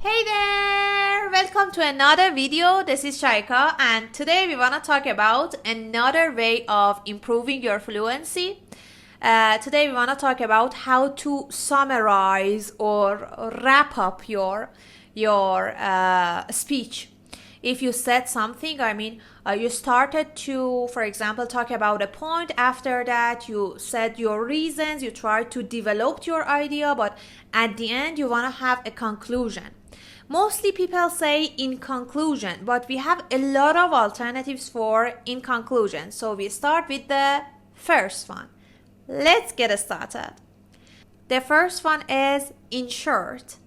Hey there! Welcome to another video. This is Shaika, and today we want to talk about another way of improving your fluency. Today we want to talk about how to summarize or wrap up your speech. If you said something, you started to, for example, talk about a point. After that, you said your reasons, you tried to develop your idea, but at the end, you want to have a conclusion. Mostly people say in conclusion, but we have a lot of alternatives for in conclusion. So we start with the first one. Let's get started. The first one is in short.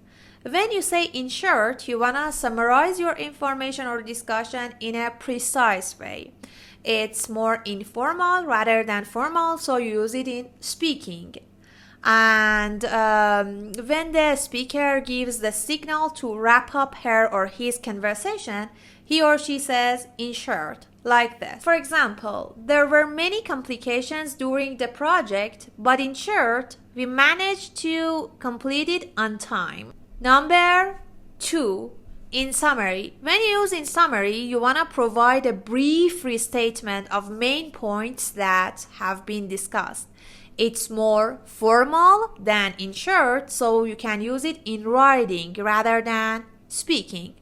When you say in short, you want to summarize your information or discussion in a precise way. It's more informal rather than formal, so you use it in speaking. And when the speaker gives the signal to wrap up her or his conversation, he or she says in short, like this. For example, there were many complications during the project, but in short, we managed to complete it on time. Number 2, in summary. When you use in summary, you want to provide a brief restatement of main points that have been discussed. It's more formal than in short, so you can use it in writing rather than speaking.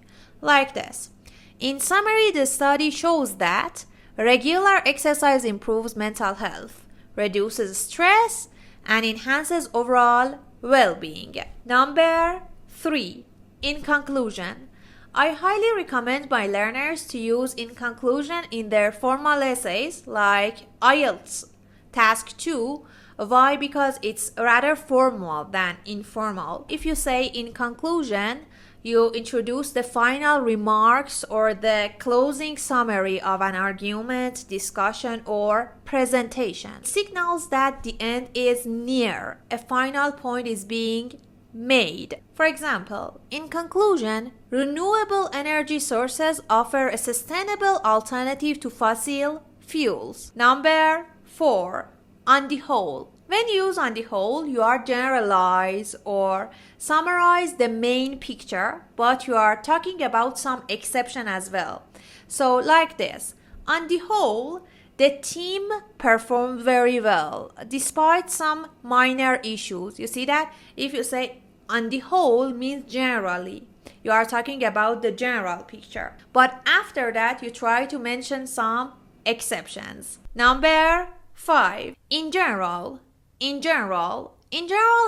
Like this. In summary, the study shows that regular exercise improves mental health, reduces stress, and enhances overall well-being. Number 3. In conclusion. I highly recommend my learners to use in conclusion in their formal essays like IELTS Task 2. Why? Because it's rather formal than informal. If you say in conclusion, you introduce the final remarks or the closing summary of an argument, discussion, or presentation. It signals that the end is near. A final point is being made. For example, in conclusion, renewable energy sources offer a sustainable alternative to fossil fuels. Number 4. On the whole. When you use on the whole, you are generalize or summarize the main picture, but you are talking about some exception as well. So like this, on the whole, the team performed very well despite some minor issues. You see that? If you say on the whole means generally, you are talking about the general picture. But after that, you try to mention some exceptions. Number 5. In general. In general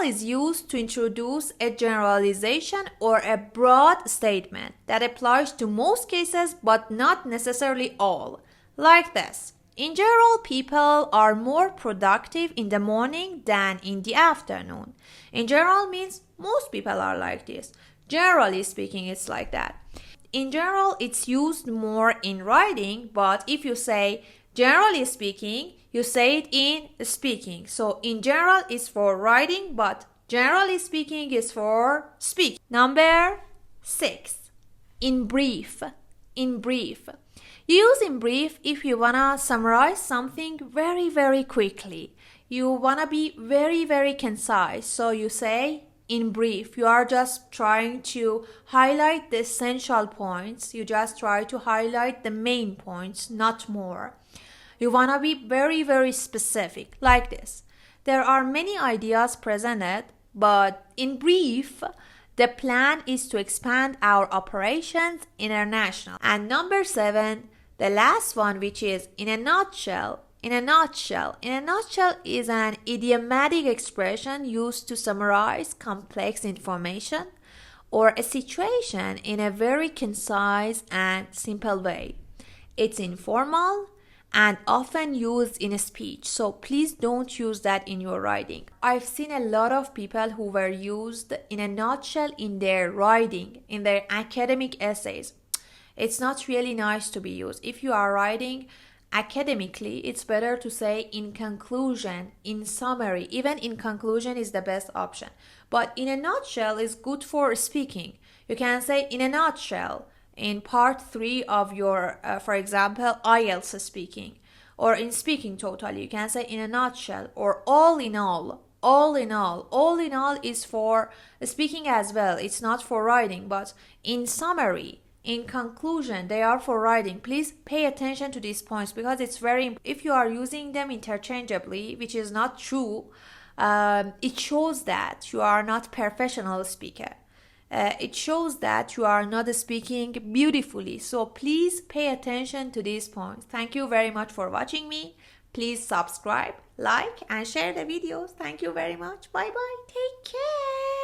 is used to introduce a generalization or a broad statement that applies to most cases but not necessarily all. Like this. In general, people are more productive in the morning than in the afternoon. In general means most people are like this. Generally speaking, it's like that. In general, it's used more in writing, but if you say generally speaking, you say it in speaking. So in general is for writing, but generally speaking is for speaking. Number 6. In brief. In brief. You use in brief if you want to summarize something very, very quickly. You want to be very, very concise. So you say in brief. You are just trying to highlight the essential points. You just try to highlight the main points, not more. You want to be very, very specific, like this. There are many ideas presented, but in brief, the plan is to expand our operations international. And number 7, the last one, which is in a nutshell. In a nutshell is an idiomatic expression used to summarize complex information or a situation in a very concise and simple way. It's informal and often used in a speech, so please don't use that in your writing. I've seen a lot of people who were used in a nutshell in their writing, in their academic essays. It's not really nice to be used. If you are writing academically, it's better to say in conclusion, in summary. Even in conclusion is the best option. But in a nutshell is good for speaking. You can say in a nutshell in part 3 of your, for example, IELTS speaking. Or in speaking totally, you can say in a nutshell or all in all. all in all is for speaking as well. It's not for writing, but in summary, in conclusion, they are for writing. Please pay attention to these points because it's very important. If you are using them interchangeably, which is not true, it shows that you are not professional speaker. It shows that you are not speaking beautifully. So please pay attention to these points. Thank you very much for watching me. Please subscribe, like, and share the videos. Thank you very much. Bye bye. Take care.